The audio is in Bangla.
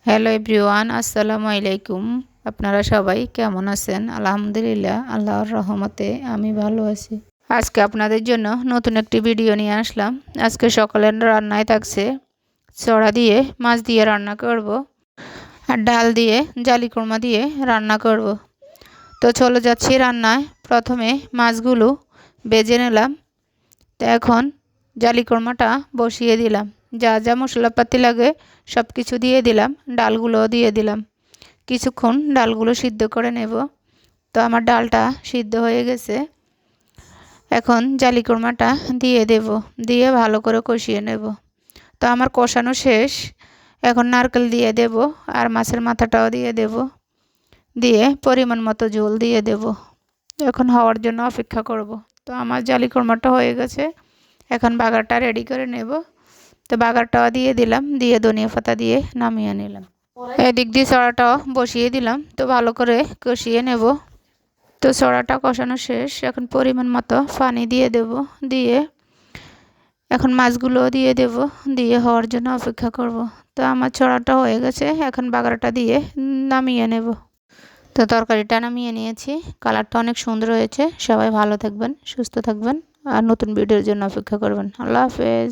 হ্যালো এভরিওয়ান, আসসালামু আলাইকুম। আপনারা সবাই কেমন আছেন? আলহামদুলিল্লাহ, আল্লাহর রহমতে আমি ভালো আছি। আজকে আপনাদের জন্য নতুন একটি ভিডিও নিয়ে আসলাম। আজকে সকালের রান্নায় থাকছে চড়া দিয়ে মাছ দিয়ে রান্না করব, আর ডাল দিয়ে জালি কোরমা দিয়ে রান্না করব। তো চলে যাচ্ছি রান্নায়। প্রথমে মাছগুলো ভেজে নিলাম। তো এখন জালি কোরমাটা বসিয়ে দিলাম। যা যা মশলাপাতি লাগে সব কিছু দিয়ে দিলাম, ডালগুলো দিয়ে দিলাম। কিছুক্ষণ ডালগুলো সিদ্ধ করে নেব। তো আমার ডালটা সিদ্ধ হয়ে গেছে। এখন জালি কোরমাটা দিয়ে দেব, দিয়ে ভালো করে কষিয়ে নেব। তো আমার কষানো শেষ। এখন নারকেল দিয়ে দেব, আর মাছের মাথাটাও দিয়ে দেব, দিয়ে পরিমাণ মতো ঝোল দিয়ে দেব। এখন হওয়ার জন্য অপেক্ষা করব। তো আমার জালি কোরমাটা হয়ে গেছে। এখন বাগারটা রেডি করে নেব। তো বাগারটাও দিয়ে দিলাম, দিয়ে ধনিয়া পাতা দিয়ে নামিয়ে নিলাম। এদিক দিয়ে চড়াটাও বসিয়ে দিলাম। তো ভালো করে কষিয়ে নেব। তো চড়াটা কষানো শেষ। এখন পরিমাণ মতো পানি দিয়ে দেব, দিয়ে এখন মাছগুলো দিয়ে দেব, দিয়ে হওয়ার জন্য অপেক্ষা করব। তো আমার চড়াটা হয়ে গেছে। এখন বাগারটা দিয়ে নামিয়ে নেব। তো তরকারিটা নামিয়ে নিয়েছি। কালারটা অনেক সুন্দর হয়েছে। সবাই ভালো থাকবেন, সুস্থ থাকবেন, আর নতুন ভিডিওর জন্য অপেক্ষা করবেন। আল্লাহ হাফেজ।